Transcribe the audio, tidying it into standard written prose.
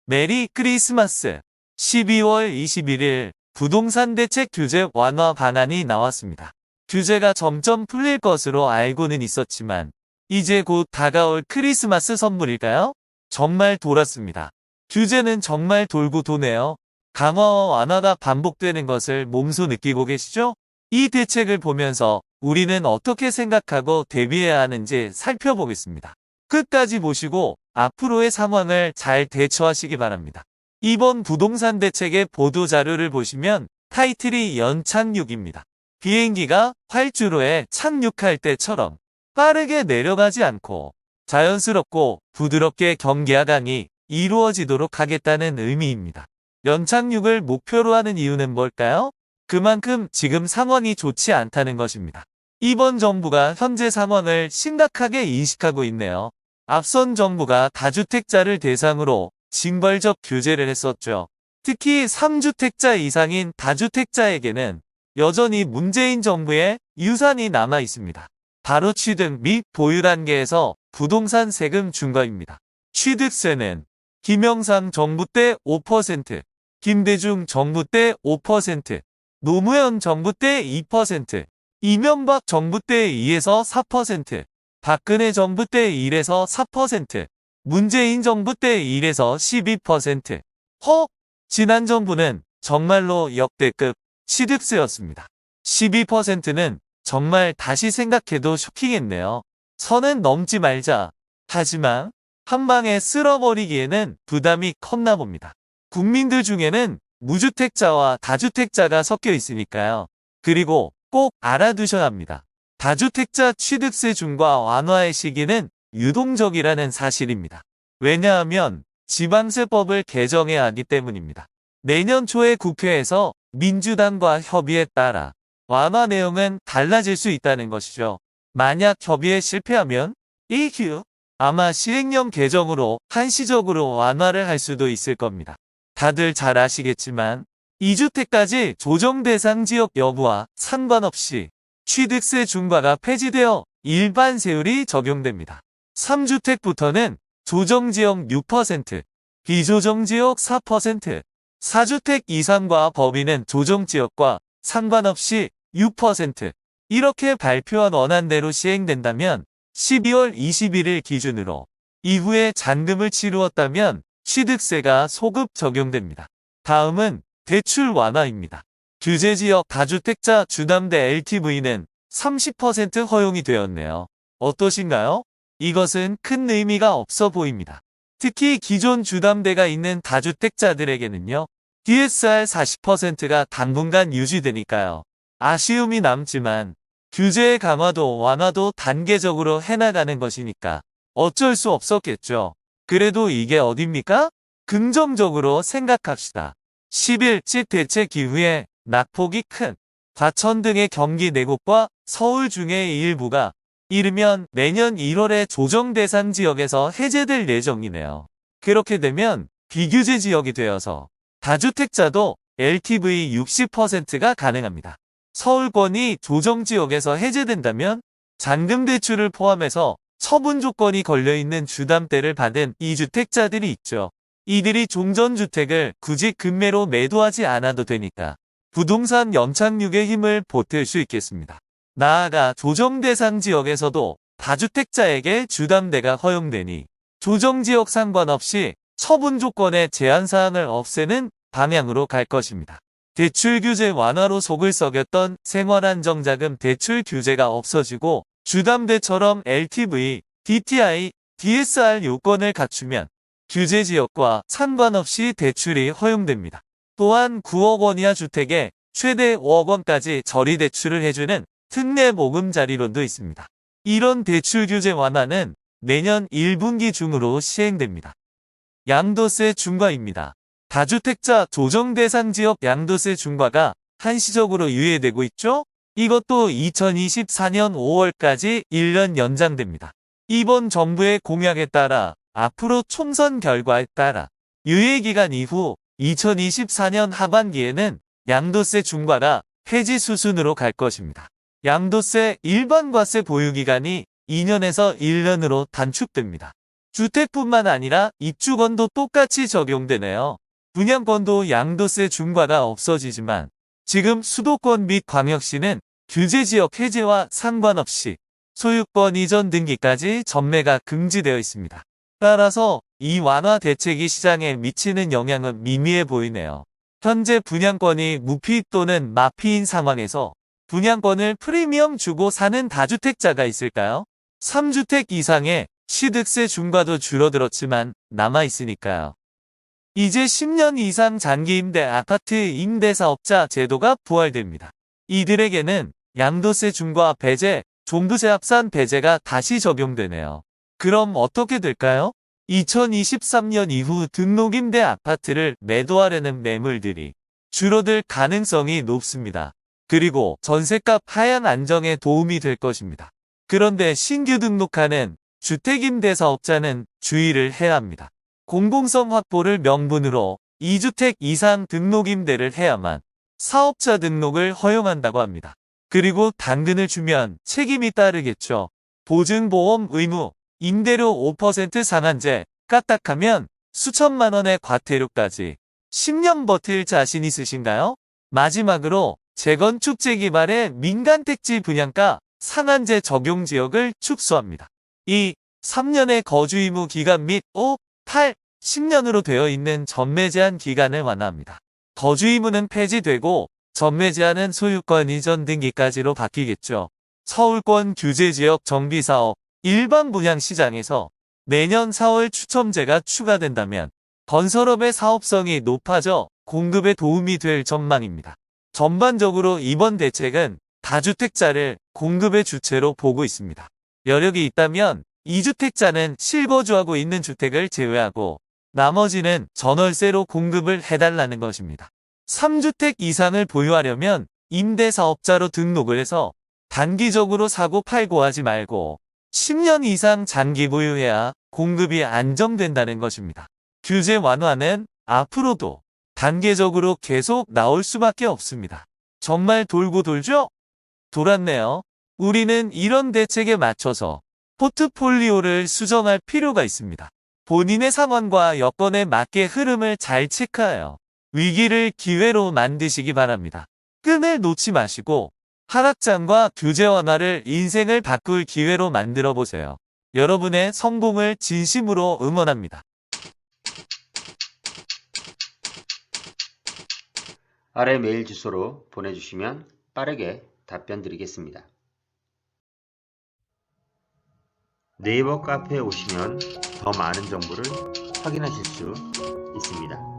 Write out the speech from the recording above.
메리 크리스마스. 12월 21일 부동산 대책 규제 완화 방안이 나왔습니다. 규제가 점점 풀릴 것으로 알고는 있었지만 이제 곧 다가올 크리스마스 선물일까요? 정말 돌았습니다. 규제는 정말 돌고 도네요. 강화와 완화가 반복되는 것을 몸소 느끼고 계시죠? 이 대책을 보면서 우리는 어떻게 생각하고 대비해야 하는지 살펴보겠습니다. 끝까지 보시고 앞으로의 상황을 잘 대처하시기 바랍니다. 이번 부동산 대책의 보도자료를 보시면 타이틀이 연착륙입니다. 비행기가 활주로에 착륙할 때처럼 빠르게 내려가지 않고 자연스럽고 부드럽게 경기 하강이 이루어지도록 하겠다는 의미입니다. 연착륙을 목표로 하는 이유는 뭘까요? 그만큼 지금 상황이 좋지 않다는 것입니다. 이번 정부가 현재 상황을 심각하게 인식하고 있네요. 앞선 정부가 다주택자를 대상으로 징벌적 규제를 했었죠. 특히 3주택자 이상인 다주택자에게는 여전히 문재인 정부의 유산이 남아 있습니다. 바로 취득 및 보유 단계에서 부동산 세금 중과입니다. 취득세는 김영삼 정부 때 5%, 김대중 정부 때 5%, 노무현 정부 때 2%, 이명박 정부 때 2에서 4%, 박근혜 정부 때 1에서 4%, 문재인 정부 때 1에서 12%. 지난 정부는 정말로 역대급 취득세였습니다. 12%는 정말 다시 생각해도 쇼킹했네요. 선은 넘지 말자. 하지만 한 방에 쓸어버리기에는 부담이 컸나 봅니다. 국민들 중에는 무주택자와 다주택자가 섞여 있으니까요. 그리고 꼭 알아두셔야 합니다. 다주택자 취득세 중과 완화의 시기는 유동적이라는 사실입니다. 왜냐하면 지방세법을 개정해야 하기 때문입니다. 내년 초에 국회에서 민주당과 협의에 따라 완화 내용은 달라질 수 있다는 것이죠. 만약 협의에 실패하면 아마 시행령 개정으로 한시적으로 완화를 할 수도 있을 겁니다. 다들 잘 아시겠지만 2주택까지 조정 대상 지역 여부와 상관없이 취득세 중과가 폐지되어 일반 세율이 적용됩니다. 3주택부터는 조정지역 6%, 비조정지역 4%, 4주택 이상과 법인은 조정지역과 상관없이 6%, 이렇게 발표한 원안대로 시행된다면 12월 21일 기준으로 이후에 잔금을 치루었다면 취득세가 소급 적용됩니다. 다음은 대출 완화입니다. 규제지역 다주택자 주담대 LTV는 30% 허용이 되었네요. 어떠신가요? 이것은 큰 의미가 없어 보입니다. 특히 기존 주담대가 있는 다주택자들에게는요. DSR 40%가 당분간 유지되니까요. 아쉬움이 남지만 규제의 강화도 완화도 단계적으로 해나가는 것이니까 어쩔 수 없었겠죠. 그래도 이게 어딥니까? 긍정적으로 생각합시다. 10일치 대책 이후에 낙폭이 큰 과천 등의 경기 내곡과 서울 중의 일부가 이르면 내년 1월에 조정 대상 지역에서 해제될 예정이네요. 그렇게 되면 비규제 지역이 되어서 다주택자도 LTV 60%가 가능합니다. 서울권이 조정 지역에서 해제된다면 잔금 대출을 포함해서 처분 조건이 걸려있는 주담대를 받은 2주택자들이 있죠. 이들이 종전주택을 굳이 급매로 매도하지 않아도 되니까 부동산 연착륙의 힘을 보탤 수 있겠습니다. 나아가 조정 대상 지역에서도 다주택자에게 주담대가 허용되니 조정지역 상관없이 처분 조건의 제한사항을 없애는 방향으로 갈 것입니다. 대출 규제 완화로 속을 썩였던 생활안정자금 대출 규제가 없어지고 주담대처럼 LTV, DTI, DSR 요건을 갖추면 규제 지역과 상관없이 대출이 허용됩니다. 또한 9억 원 이하 주택에 최대 5억 원까지 저리 대출을 해주는 특례 보금자리론도 있습니다. 이런 대출 규제 완화는 내년 1분기 중으로 시행됩니다. 양도세 중과입니다. 다주택자 조정 대상 지역 양도세 중과가 한시적으로 유예되고 있죠? 이것도 2024년 5월까지 1년 연장됩니다. 이번 정부의 공약에 따라 앞으로 총선 결과에 따라 유예기간 이후 2024년 하반기에는 양도세 중과가 폐지 수순으로 갈 것입니다. 양도세 일반과세 보유기간이 2년에서 1년으로 단축됩니다. 주택뿐만 아니라 입주권도 똑같이 적용되네요. 분양권도 양도세 중과가 없어지지만 지금 수도권 및 광역시는 규제지역 해제와 상관없이 소유권 이전 등기까지 전매가 금지되어 있습니다. 따라서 이 완화 대책이 시장에 미치는 영향은 미미해 보이네요. 현재 분양권이 무피 또는 마피인 상황에서 분양권을 프리미엄 주고 사는 다주택자가 있을까요? 3주택 이상의 취득세 중과도 줄어들었지만 남아있으니까요. 이제 10년 이상 장기 임대 아파트 임대사업자 제도가 부활됩니다. 이들에게는 양도세 중과 배제, 종부세 합산 배제가 다시 적용되네요. 그럼 어떻게 될까요? 2023년 이후 등록임대 아파트를 매도하려는 매물들이 줄어들 가능성이 높습니다. 그리고 전셋값 하향 안정에 도움이 될 것입니다. 그런데 신규 등록하는 주택임대사업자는 주의를 해야 합니다. 공공성 확보를 명분으로 2주택 이상 등록임대를 해야만 사업자 등록을 허용한다고 합니다. 그리고 당근을 주면 책임이 따르겠죠. 보증보험 의무, 임대료 5% 상한제, 까딱하면 수천만 원의 과태료까지 10년 버틸 자신 있으신가요? 마지막으로 재건축 재개발의 민간택지 분양가 상한제 적용 지역을 축소합니다. 2. 3년의 거주 의무 기간 및 5, 8, 10년으로 되어 있는 전매 제한 기간을 완화합니다. 거주 의무는 폐지되고 전매 제한은 소유권 이전 등기까지로 바뀌겠죠. 서울권 규제지역 정비사업 일반 분양시장에서 내년 4월 추첨제가 추가된다면 건설업의 사업성이 높아져 공급에 도움이 될 전망입니다. 전반적으로 이번 대책은 다주택자를 공급의 주체로 보고 있습니다. 여력이 있다면 2주택자는 실거주하고 있는 주택을 제외하고 나머지는 전월세로 공급을 해달라는 것입니다. 3주택 이상을 보유하려면 임대사업자로 등록을 해서 단기적으로 사고 팔고 하지 말고 10년 이상 장기 보유해야 공급이 안정된다는 것입니다. 규제 완화는 앞으로도 단계적으로 계속 나올 수밖에 없습니다. 정말 돌고 돌죠? 돌았네요. 우리는 이런 대책에 맞춰서 포트폴리오를 수정할 필요가 있습니다. 본인의 상황과 여건에 맞게 흐름을 잘 체크하여 위기를 기회로 만드시기 바랍니다. 끈을 놓지 마시고 하락장과 규제 완화를 인생을 바꿀 기회로 만들어 보세요. 여러분의 성공을 진심으로 응원합니다. 아래 메일 주소로 보내주시면 빠르게 답변 드리겠습니다. 네이버 카페에 오시면 더 많은 정보를 확인하실 수 있습니다.